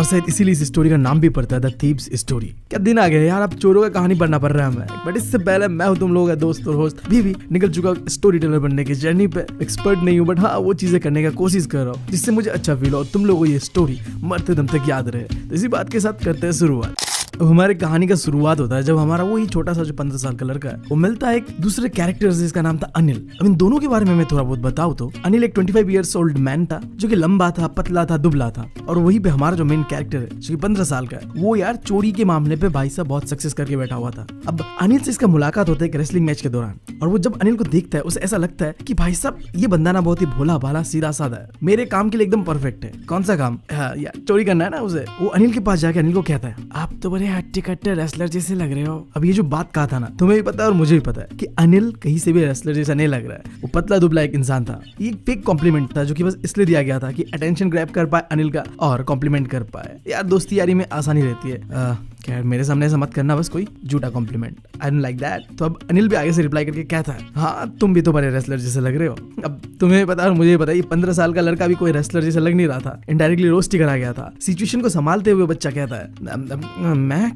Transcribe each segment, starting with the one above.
और शायद इसीलिए इस स्टोरी का नाम भी पड़ता है द थीव्स स्टोरी। क्या दिन आ गए यार, अब चोरों का कहानी पढ़ना पड़ रहा है हमें। बट इससे पहले मैं हूं तुम लोगों का दोस्त और होस्ट भी निकल चुका स्टोरी टेलर बनने की जर्नी पे। एक्सपर्ट नहीं हूं बट हाँ वो चीजें करने का कोशिश कर रहा हूँ जिससे मुझे अच्छा फील हो और तुम लोगों को ये स्टोरी मरते दम तक याद रहे। तो इसी बात के साथ करते हैं शुरुआत। हमारी कहानी का शुरुआत होता है जब हमारा वही छोटा सा जो 15 साल का लड़का है वो मिलता है एक दूसरे कैरेक्टर से जिसका नाम था अनिल। अब इन दोनों के बारे में मैं थोड़ा बहुत बताऊं तो अनिल एक 25 इयर्स ओल्ड मैन था जो कि लंबा था, पतला था, दुबला था। और वहीं पे हमारा जो मेन कैरेक्टर है जो कि 15 साल का है वो यार चोरी के मामले पे भाई साहब बहुत सक्सेस करके बैठा हुआ था। अब अनिल से इसका मुलाकात होता है एक रेसलिंग मैच के दौरान और वो जब अनिल को देखता है उसे ऐसा लगता है कि भाई साहब ये बंदा ना बहुत ही भोला भाला सीधा साधा है, मेरे काम के लिए एकदम परफेक्ट है। कौन सा काम? यार चोरी करना है ना उसे। वो अनिल के पास जाके अनिल को कहता है आप तो बड़े हट्टे कट्टे रेसलर जैसे लग रहे हो। अब ये जो बात कहा था ना तुम्हें भी पता है और मुझे भी पता है कि अनिल कहीं से भी रेसलर जैसा नहीं लग रहा है। वो पतला दुबला एक इंसान था। ये एक फेक कॉम्प्लीमेंट था जो कि बस इसलिए दिया गया था कि अटेंशन ग्रैब कर पाए अनिल का और कॉम्प्लीमेंट कर पाए। यार दोस्ती यारी में आसानी रहती है। खैर मेरे सामने ऐसा मत करना बस कोई झूठा compliment, I don't like that. तो अब अनिल भी आगे से रिप्लाई करके कहता है हाँ तुम भी तो बड़े रेसलर जैसे लग रहे हो। अब तुम्हें पता और मुझे पता, ये 15 साल का लड़का भी कोई रेसलर जैसा लग नहीं रहा था, इनडायरेक्टली रोस्ट ही करा गया था। सिचुएशन को संभालते हुए बच्चा कहता है मैं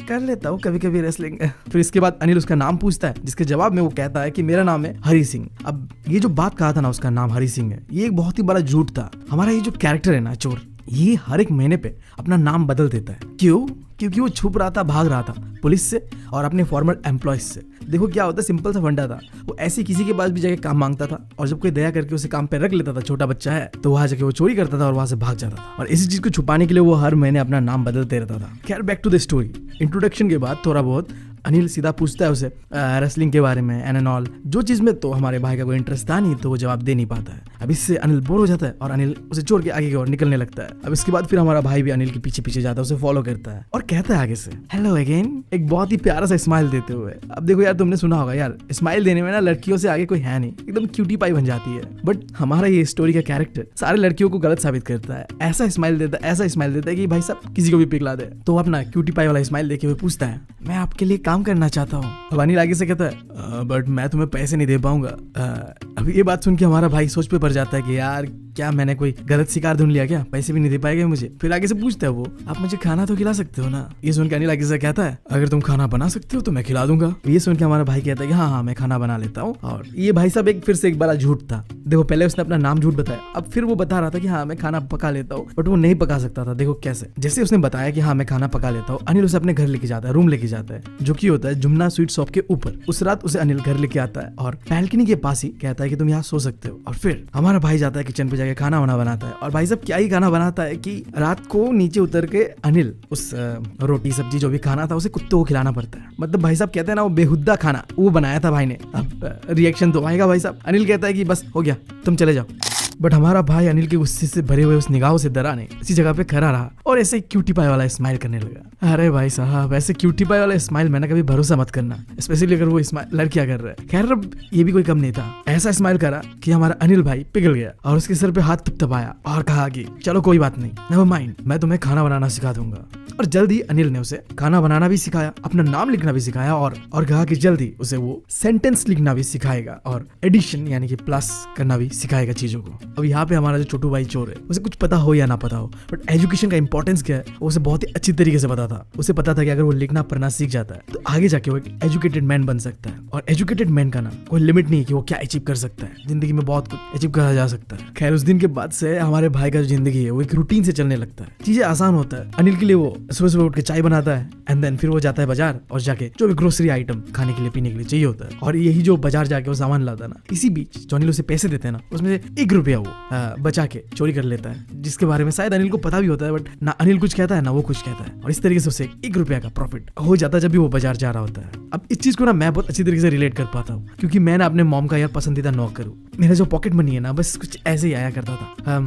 कर लेता हूँ कभी कभी रेसलिंग। फिर इसके बाद अनिल उसका नाम पूछता है जिसके जवाब में वो कहता है कि मेरा नाम है हरी सिंह। अब ये जो बात कहा था ना उसका नाम हरी सिंह है, ये एक बहुत ही बड़ा झूठ था। हमारा ये जो कैरेक्टर है ना चोर, ये हर एक महीने पे अपना नाम बदल देता है। क्यों? क्योंकि वो छुप रहा था, भाग रहा था पुलिस से और अपने फॉर्मर एम्प्लॉयज से। देखो क्या होता है, सिंपल सा फंडा था। वो ऐसे किसी के पास भी जाके काम मांगता था और जब कोई दया करके उसे काम पे रख लेता था, छोटा बच्चा है, तो वहां जाके वो चोरी करता था और वहां से भाग जाता था। और इसी चीज को छुपाने के लिए वो हर महीने अपना नाम बदलते रहता था। खैर back to the story. Introduction के बाद थोड़ा बहुत अनिल सीधा पूछता है उसे रेसलिंग के बारे में एंड ऑल, जो चीज में तो हमारे भाई का कोई इंटरेस्ट था नहीं तो वो जवाब दे नहीं पाता है। अब इससे अनिल बोर हो जाता है और अनिल उसे छोड़ के आगे की ओर निकलने लगता है। अब इसके बाद फिर हमारा भाई भी अनिल के पीछे पीछे जाता है, उसे फॉलो करता है और कहता है आगे से हेलो अगेन, एक बहुत ही प्यारा सा स्माइल देते हुए। अब देखो यार तुमने सुना होगा यार स्माइल देने में ना लड़कियों से आगे कोई है नहीं, एकदम क्यूटी पाई बन जाती है। बट हमारा ये स्टोरी का कैरेक्टर सारे लड़कियों को गलत साबित करता है। ऐसा स्माइल देता है कि भाई साहब किसी को भी पिघला दे। तो अपना क्यूटी पाई वाला स्माइल देखे हुए पूछता है मैं आपके लिए काम करना चाहता हूँ। अब अनिल आगे से कहता है बट मैं तुम्हें पैसे नहीं दे पाऊंगा। अब ये बात सुन के हमारा भाई सोच पे पड़ जाता है कि यार क्या मैंने कोई गलत शिकार ढूंढ लिया क्या, पैसे भी नहीं दे पाएगा मुझे। फिर आगे से पूछता है वो आप मुझे खाना तो खिला सकते हो ना। ये सुन के अनिल आगे से कहता है अगर तुम खाना बना सकते हो तो मैं खिला दूंगा। ये सुन के हमारा भाई कहता है कि हाँ मैं खाना बना लेता हूँ। और ये भाई साहब फिर से एक बड़ा झूठ था। देखो पहले उसने अपना नाम झूठ बताया, अब फिर वो बता रहा था कि हाँ मैं खाना पका लेता हूँ, बट वो नहीं पका सकता था। देखो कैसे, जैसे उसने बताया कि हाँ मैं खाना पका लेता हूँ, अनिल उसे अपने घर लेके जाता है, रूम लेके जाता है जो कि होता है जुमना स्वीट शॉप के ऊपर। उस रात उसे अनिल घर लेके आता है और बैल्कनी के पास ही कहता है कि तुम यहाँ सो सकते हो। और फिर हमारा भाई जाता है किचन पे जाके खाना वाना बनाता है। और भाई साहब क्या ही खाना बनाता है कि रात को नीचे उतर के अनिल उस रोटी सब्जी जो भी खाना था उसे कुत्तों को खिलाना पड़ता है। मतलब भाई साहब कहते हैं ना वो बेहुद्दा खाना वो बनाया था भाई ने। अब रिएक्शन तो आएगा भाई साहब। अनिल कहता है कि बस हो गया तुम चले जाओ। बट हमारा भाई अनिल के गुस्से से भरे हुए उस निगाहों से डरा नहीं, इसी जगह पे खड़ा रहा और ऐसे क्यूटी पाई वाला स्माइल करने लगा। अरे भाई साहब ऐसे क्यूटी पाई वाला स्माइल में ना कभी भरोसा मत करना, स्पेशली अगर वो स्माइल लड़कियां कर रहा है। खैर अब ये भी कोई कम नहीं था, ऐसा स्माइल करा कि हमारा अनिल भाई पिघल गया और उसके सर पे हाथ थपथपाया और कहा कि चलो कोई बात नहीं, नेवर माइंड, मैं तुम्हें खाना बनाना सिखा दूंगा। और जल्दी अनिल ने उसे खाना बनाना भी सिखाया, अपना नाम लिखना भी सिखाया और कहा कि जल्दी उसे वो सेंटेंस लिखना भी सिखाएगा और एडिशन यानी कि प्लस करना भी सिखाएगा चीजों को। अब यहाँ पे हमारा जो छोटू भाई चोर है उसे कुछ पता हो या ना पता हो, बट एजुकेशन का इंपॉर्टेंस क्या है वो उसे बहुत ही अच्छी तरीके से पता था। उसे पता था कि अगर वो लिखना पढ़ना सीख जाता है तो आगे जाके वो एक एजुकेटेड मैन बन सकता है। और एजुकेटेड मैन का ना कोई लिमिट नहीं है कि वो क्या अचीव कर सकता है, जिंदगी में बहुत कुछ अचीव करा जा सकता है। खैर उस दिन के बाद से हमारे भाई का जो जिंदगी है वो एक रूटीन से चलने लगता है, चीजें आसान होता है। अनिल के लिए वो सुबह सुबह उठ के चाय बनाता है एंड देन फिर वो जाता है बाजार और जाके जो भी ग्रोसरी आइटम खाने के लिए पीने के लिए चाहिए होता है और यही जो बाजार जाके वो सामान लाता है ना, इसी बीच जो अनिल उसे पैसे देते हैं ना उसमें से 1 रुपया वो बचा के चोरी कर लेता है, जिसके बारे में शायद अनिल को पता भी होता है, बट ना अनिल कुछ कहता है ना वो कुछ कहता है। और इस तरीके से उसे 1 रुपया का प्रॉफिट हो जाता है जब भी वो बाजार जा रहा होता है। अब इस चीज को ना मैं बहुत अच्छी तरीके से रिलेट कर पाता हूँ क्योंकि मैं ना अपने मॉम का यार पसंदीदा नौकर हूँ। मेरा जो पॉकेट मनी है ना बस कुछ ऐसे ही आया करता था।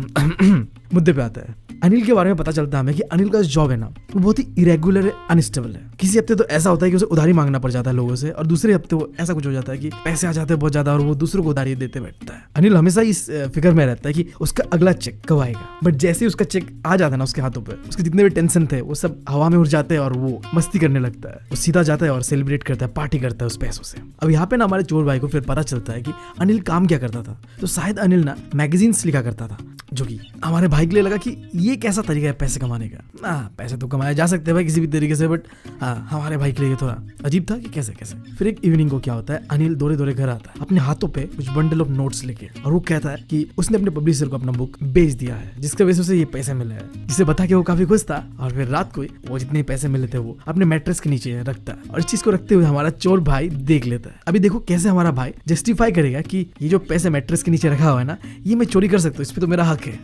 मुद्दे पे आता है, अनिल के बारे में पता चलता है हमें कि अनिल का जॉब है ना वो बहुत ही इरेगुलर है, अनस्टेबल है। किसी हफ्ते तो ऐसा होता है कि उसे उधारी मांगना पड़ जाता है लोगों से, और दूसरे हफ्ते वो ऐसा कुछ हो जाता है कि पैसे आ जाते हैं बहुत ज्यादा और वो दूसरों को उधारी देते बैठता है। अनिल हमेशा इस फिक्र में रहता है कि उसका अगला चेक कब आएगा, बट जैसे ही उसका चेक आ जाता है ना उसके हाथों पे, उसके जितने भी टेंशन थे वो सब हवा में उड़ जाते हैं और वो मस्ती करने लगता है। वो सीधा जाता है और सेलिब्रेट करता है, पार्टी करता है उस पैसों से। अब यहाँ पे ना हमारे चोर भाई को फिर पता चलता है कि अनिल काम क्या करता था। तो शायद अनिल ना मैगजीन्स लिखा करता था, जो कि हमारे भाई के लिए लगा कि ये कैसा तरीका है पैसे कमाने का। पैसे तो कमाए जा सकते हैं भाई किसी भी तरीके से, बट हमारे भाई के लिए थोड़ा अजीब था कि कैसे कैसे। फिर एक इवनिंग को क्या होता है, अनिल दौड़े दौड़े घर आता है अपने हाथों पे कुछ बंडल ऑफ नोट्स लेके, और वो कहता है कि उसने अपने पब्लिशर को अपना बुक बेच दिया है, जिसके वजह से उसे ये पैसे मिले हैं। जिसे बता के वो काफी खुश था, और फिर रात को वो जितने पैसे मिले थे वो अपने मैट्रेस के नीचे रखता है, और इस चीज को रखते हुए हमारा चोर भाई देख लेता है। अभी देखो कैसे हमारा भाई जस्टिफाई करेगा कि ये जो पैसे मैट्रेस के नीचे रखा हुआ है ना, ये मैं चोरी कर सकता हूँ, इस पे तो मेरा हक है।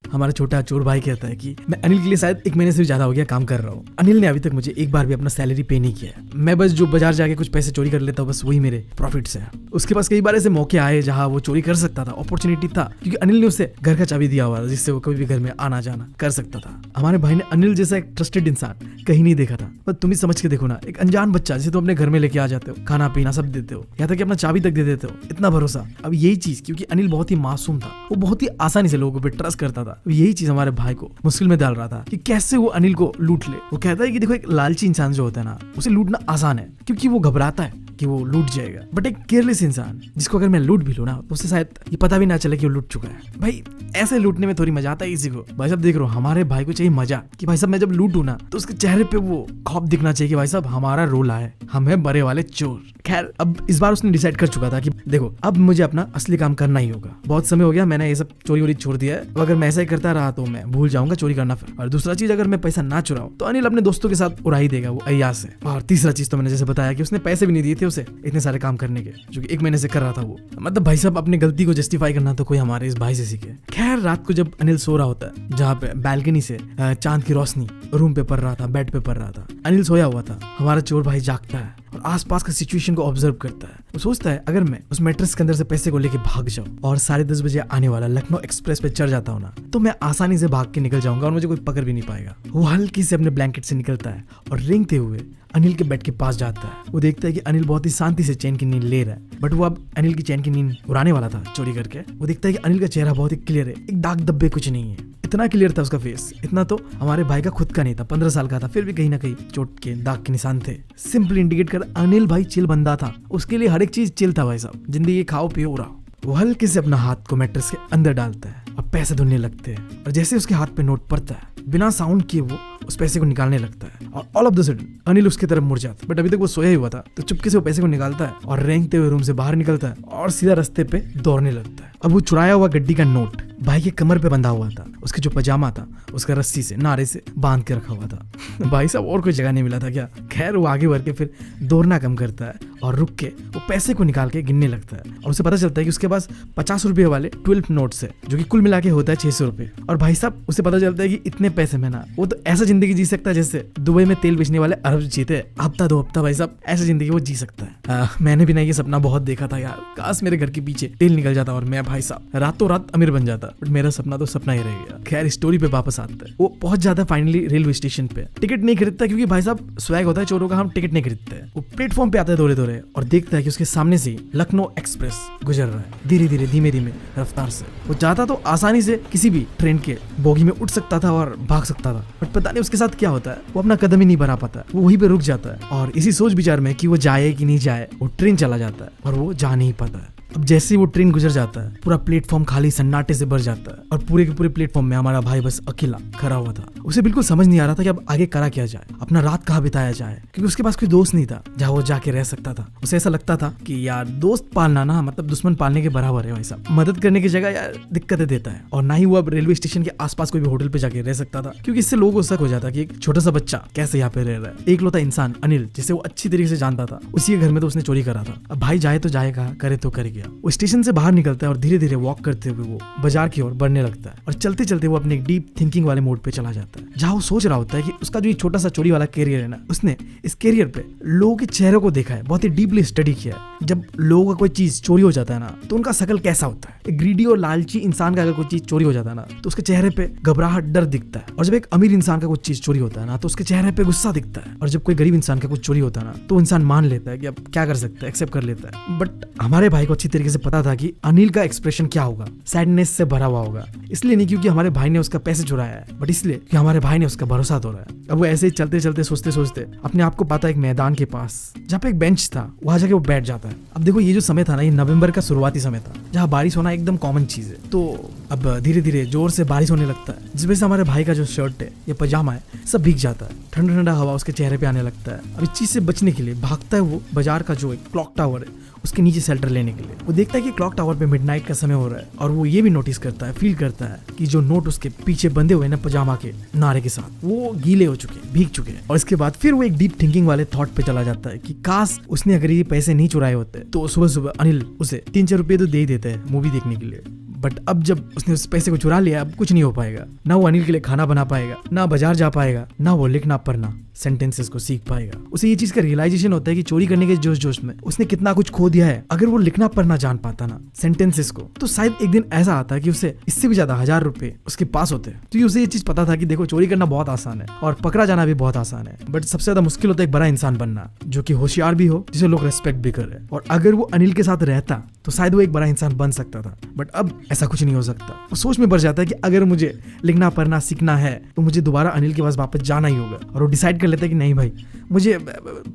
हमारा छोटा चोर भाई कहता है कि मैं अनिल के लिए शायद 1 महीने से भी ज्यादा हो गया काम कर रहा हूँ। अनिल ने अभी तक मुझे एक बार भी अपना सैलरी पे नहीं किया है। मैं बस जो बाजार जाके कुछ पैसे चोरी कर लेता हूँ, बस वही मेरे प्रॉफिट्स है। उसके पास कई बार ऐसे मौके आए जहाँ वो चोरी कर सकता था, अपॉर्चुनिटी था, क्योंकि अनिल ने उसे घर का चाबी दिया हुआ था, जिससे वो कभी भी घर में आना जाना कर सकता था। हमारे भाई ने अनिल जैसा एक ट्रस्टेड इंसान कहीं नहीं देखा था। पर तुम ही समझ के देखो ना, एक अनजान बच्चा जिसे तुम अपने घर में लेके आ जाते हो, खाना पीना सब देते हो, यहाँ तक कि अपना चाबी तक दे देते हो, इतना भरोसा। अब यही चीज, क्योंकि अनिल बहुत ही मासूम था, वो बहुत ही आसानी से लोगों पे ट्रस्ट करता था, यही चीज हमारे भाई को मुश्किल में डाल रहा था कि कैसे वो अनिल को लूट ले। वो कहता है कि देखो, एक लालची इंसान जो होता है ना, उसे लूटना आसान है क्योंकि वो घबराता है कि वो लूट जाएगा, बट एक केयरलेस इंसान जिसको अगर मैं लूट भी लूं ना, तो उसे शायद ये पता भी ना चले कि वो लूट चुका है। भाई ऐसे लूटने में थोड़ी मजा आता है किसी को। भाई साहब देख रहे हो, हमारे भाई को चाहिए मजा, कि भाई साहब मैं जब लूटूं ना तो उसके चेहरे पे वो खौफ दिखना चाहिए कि भाई साहब हमारा रोल आया, हम है बड़े वाले चोर। खैर अब इस बार उसने डिसाइड कर चुका था कि देखो अब मुझे अपना असली काम करना ही होगा। बहुत समय हो गया, मैंने ये सब चोरी वोरी छोड़ दिया है, अगर मैं ऐसा ही करता रहा तो मैं भूल जाऊंगा चोरी करना फिर। और दूसरा चीज, अगर मैं पैसा ना चुराऊं तो अनिल अपने दोस्तों के साथ उड़ा ही देगा वो अय्यास से। और तीसरा चीज तो मैंने जैसे बताया कि उसने पैसे भी नहीं दिए थे उसे इतने सारे काम करने के, जो कि 1 महीने से कर रहा था वो। मतलब भाई साहब अपनी गलती को जस्टिफाई करना तो कोई हमारे इस भाई से सीखे। खैर रात को जब अनिल सो रहा होता है, जहाँ पे बैल्कनी से चांद की रोशनी रूम पे पड़ रहा था, बेड पे पड़ रहा था, अनिल सोया हुआ था। हमारा चोर भाई जागता है और आसपास का सिचुएशन को ऑब्जर्व करता है। वो सोचता है अगर मैं उस मैट्रेस के अंदर से पैसे को लेके भाग जाऊं और 10:30 बजे आने वाला लखनऊ एक्सप्रेस पे चढ़ जाता हूं ना, तो मैं आसानी से भाग के निकल जाऊंगा और मुझे कोई पकड़ भी नहीं पाएगा। वो हल्की से अपने ब्लैंकेट से निकलता है और रेंगते हुए अनिल के बेड के पास जाता है। वो देखता है कि अनिल बहुत ही शांति से चैन की नींद ले रहा है, बट वो अब अनिल की चैन की नींद उड़ाने वाला था चोरी करके। वो देखता है कि अनिल का चेहरा बहुत ही क्लियर है, एक दाग धब्बे कुछ नहीं है। इतना क्लियर था उसका फेस, इतना तो हमारे भाई का खुद का नहीं था। 15 साल का था, फिर भी कहीं ना कहीं चोट के दाग के निशान थे। सिंपल इंडिकेट कर अनिल भाई चिल बंदा था, उसके लिए हर एक चीज चिल था भाई साहब। जिंदगी खाओ पियो उड़ाओ। वो हल्के से अपना हाथ को मैट्रेस के अंदर डालता है और पैसे धुलने लगते हैं, और जैसे उसके हाथ पे नोट पड़ता है, बिना साउंड किए वो उस पैसे को निकालने लगता है, और all of the sudden Anil उसकी तरफ मुड़ जाता है। बट अभी तक वो सोया ही हुआ था, तो चुपके से वो पैसे को निकालता है और रेंगते हुए रूम से बाहर निकलता है और सीधा रास्ते पे दौड़ने लगता है। अब वो चुराया हुआ गड्डी का नोट भाई के कमर पे बंधा हुआ था, उसके जो पजामा था उसका रस्सी से नारे से बांध के रखा हुआ था। भाई साहब और कोई जगह नहीं मिला था क्या? खैर वो आगे बढ़ के फिर दौड़ना कम करता है और रुक के वो पैसे को निकाल के गिनने लगता है, और उसे पता चलता है कि उसके पास 50 रुपए वाले 12 नोट्स है, जो कि कुल मिला के होता है 600 रुपए। और भाई साहब उसे पता चलता है कि इतने पैसे में ना वो तो ऐसा जिंदगी जी सकता है जैसे दुबई में तेल बेचने वाले अरब जीते। हफ्ता 2 हफ्ता भाई साहब ऐसी जिंदगी वो जी सकता है। मैंने भी ना ये सपना बहुत देखा था यार, काश मेरे घर के पीछे तेल निकल जाता और मैं भाई साहब रातों रात अमीर बन जाता, बट मेरा सपना तो सपना ही रह गया। खैर स्टोरी पे वापस आते हैं। वो पहुंच जाता है फाइनली रेलवे स्टेशन पे। टिकट नहीं खरीदता क्योंकि भाई साहब स्वैग होता है चोरों का, हम टिकट नहीं खरीदते हैं। वो प्लेटफॉर्म पे आता है दौड़े दौड़े और देखता है कि उसके सामने से लखनऊ एक्सप्रेस गुजर रहा है, धीरे धीरे धीमे धीमे रफ्तार से। वो चाहता तो आसानी से किसी भी ट्रेन के बोगी में उठ सकता था और भाग सकता था, बट पता नहीं उसके साथ क्या होता है, वो अपना कदम ही नहीं बढ़ा पाता, वो वहीं पे रुक जाता है। और इसी सोच विचार में कि वो जाए कि नहीं जाए, वो ट्रेन चला जाता है और वो जा नहीं पाता है। अब जैसे ही वो ट्रेन गुजर जाता है, पूरा प्लेटफॉर्म खाली सन्नाटे से भर जाता है और पूरे के पूरे प्लेटफॉर्म में हमारा भाई बस अकेला खड़ा हुआ था। उसे बिल्कुल समझ नहीं आ रहा था कि अब आगे करा क्या जाए, अपना रात कहाँ बिताया जाए, क्योंकि उसके पास कोई दोस्त नहीं था जहाँ वो जाके रह सकता था। उसे ऐसा लगता था कि यार दोस्त पालना ना मतलब दुश्मन पालने के बराबर है भाई साहब, मदद करने की जगह यार दिक्कतें देता है। और ना ही वो अब रेलवे स्टेशन के आसपास कोई भी होटल पे जाके रह सकता था, क्योंकि इससे लोगों को शक हो जाता कि एक छोटा सा बच्चा कैसे यहाँ पे रह रहा है। एक लौता इंसान अनिल जिसे वो अच्छी तरीके से जानता था, उसी के घर में तो उसने चोरी करा था। अब भाई जाए तो जाएगा, करे तो करेगी। गया। वो स्टेशन से बाहर निकलता है और धीरे धीरे वॉक करते हुए वो बाजार की ओर बढ़ने लगता है और चलते चलते वो अपने डीप थिंकिंग वाले मोड पे चला जाता है, जहाँ वो सोच रहा होता है कि उसका जो छोटा सा चोरी वाला कैरियर है ना, उसने इस कैरियर पे लोगों के चेहरों को देखा है, बहुत ही डीपली स्टडी किया है। जब लोगों का कोई चीज चोरी हो जाता है ना, तो उनका शकल कैसा होता है। एक ग्रीडी और लालची इंसान का अगर कोई चीज चोरी हो जाता है ना, तो उसके चेहरे पे घबराहट, डर दिखता है। और जब एक अमीर इंसान का कुछ चीज चोरी होता है ना, तो उसके चेहरे पे गुस्सा दिखता है। और जब कोई गरीब इंसान का कुछ चोरी होता है ना, तो इंसान मान लेता है कि अब क्या कर सकता है, एक्सेप्ट कर लेता है। बट हमारे भाई को अच्छी तरीके से पता था कि अनिल का एक्सप्रेशन क्या होगा, सैडनेस से भरा हुआ होगा। इसलिए नहीं क्योंकि हमारे भाई ने उसका पैसे चुराया है, बट इसलिए कि हमारे भाई ने उसका भरोसा तोड़ा है। अब वो ऐसे ही चलते चलते सोचते सोचते अपने आप को पाता है एक मैदान के पास, जहाँ पे एक बेंच था, वहां जाके वो बैठ जाता है। अब देखो ये जो समय था ना, ये नवंबर का शुरुआती समय था, जहाँ बारिश होना एकदम कॉमन चीज है। तो अब धीरे धीरे जोर से बारिश होने लगता है, जिस वजह से हमारे भाई का जो शर्ट है या पजामा है सब भीग जाता है। ठंडा ठंडा हवा उसके चेहरे पे आने लगता है। अब इस चीज से बचने के लिए भागता है वो बाजार का जो एक क्लॉक टावर है उसके नीचे शेल्टर लेने के लिए। वो देखता है कि क्लॉक टावर पे मिडनाइट का समय हो रहा है, और वो ये भी नोटिस करता है, फील करता है कि जो नोट उसके पीछे बंधे हुए ना पजामा के नारे के साथ, वो गीले हो चुके हैं, भीग चुके हैं। और इसके बाद फिर वो एक डीप थिंकिंग वाले थॉट पे चला जाता है कि काश उसने अगर ये पैसे नहीं चुराए होते तो सुबह सुबह अनिल उसे 3-4 रुपए तो दे ही देता है मूवी देखने के लिए। बट अब जब उसने उस पैसे को चुरा लिया, अब कुछ नहीं हो पाएगा। ना वो अनिल के लिए खाना बना पाएगा, ना बाजार जा पाएगा, ना वो लिखना पढ़ना सेंटेंसेस को सीख पाएगा। उसे ये चीज का रियलाइजेशन होता है कि चोरी करने के जोश जोश में उसने कितना कुछ खो दिया है। अगर वो लिखना पढ़ना जान पाता ना सेंटेंसेस को, तो शायद एक दिन ऐसा आता कि उसे इससे भी ज्यादा 1000 रुपए उसके पास होते। तो उसे ये चीज पता था कि देखो चोरी करना बहुत आसान है और पकड़ा जाना भी बहुत आसान है, बट सबसे ज्यादा मुश्किल होता है एक बड़ा इंसान बनना, जो कि होशियार भी हो, जिसे लोग रेस्पेक्ट भी करे। और अगर वो अनिल के साथ रहता तो शायद वो एक बड़ा इंसान बन सकता था, बट अब ऐसा कुछ नहीं हो सकता। वो सोच में बढ़ जाता है कि अगर मुझे लिखना पढ़ना सीखना है तो मुझे दोबारा अनिल के पास वापस जाना ही होगा। और वो डिसाइड कर लेता है कि नहीं भाई, मुझे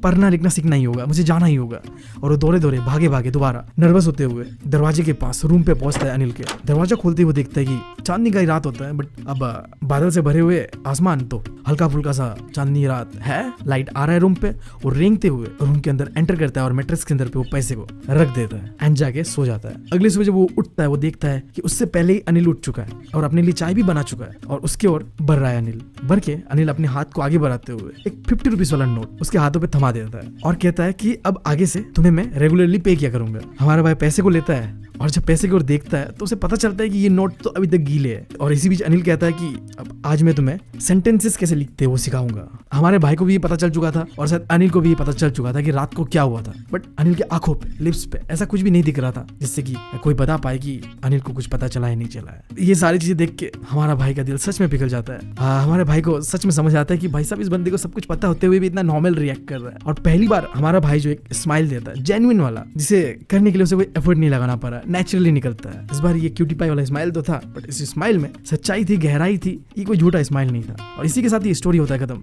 पढ़ना लिखना सीखना ही होगा, मुझे जाना ही होगा। और वो दौड़े दौड़े भागे भागे दोबारा नर्वस होते हुए दरवाजे के पास रूम पे पहुंचता है। अनिल के दरवाजा खोलते हुए देखता है कि चांदनी का ही रात होता है, बट अब बादल से भरे हुए आसमान, तो हल्का फुल्का सा चांदनी रात है। लाइट आ रहा है रूम पे, और रेंगते हुए रूम के अंदर एंटर करता है और मैट्रेस के अंदर पे वो पैसे को रख देता है एंड जाके सो जाता है। अगले सुबह जब वो उठता है, वो देखता है कि उससे पहले ही अनिल उठ चुका है और अपने लिए चाय भी बना चुका है, और उसके ओर बढ़ रहा है अनिल। बढ़ के अनिल अपने हाथ को आगे बढ़ाते हुए एक 50 रुपीज वाला नोट उसके हाथों पे थमा देता है और कहता है कि अब आगे से तुम्हें मैं रेगुलरली पे किया करूंगा। हमारा भाई पैसे को लेता है, और जब पैसे की ओर देखता है तो उसे पता चलता है कि ये नोट तो अभी तक गीले है। और इसी बीच अनिल कहता है कि अब आज मैं तुम्हें सेंटेंसेस कैसे लिखते हैं वो सिखाऊंगा। हमारे भाई को भी ये पता चल चुका था, और शायद अनिल को भी ये पता चल चुका था कि रात को क्या हुआ था, बट अनिल के आंखों पे, लिप्स पे ऐसा कुछ भी नहीं दिख रहा था जिससे कि कोई बता पाए कि अनिल को कुछ पता चला है नहीं चला है। ये सारी चीजें देख के हमारा भाई का दिल सच में पिघल जाता है। हमारे भाई को सच में समझ आता है कि भाई साहब इस बंदे को सब कुछ पता होते हुए भी इतना नॉर्मल रिएक्ट कर रहा है। और पहली बार हमारा भाई जो एक स्माइल देता है, जेन्युइन वाला, जिसे करने के लिए उसे कोई एफर्ट नहीं लगाना पड़ा, नेचुरली निकलता है। इस बार ये क्यूटी पाई वाला स्माइल तो था, बट इस स्माइल में सच्चाई थी, गहराई थी, ये कोई झूठा स्माइल नहीं था। और इसी के साथ ये स्टोरी होता है खत्म।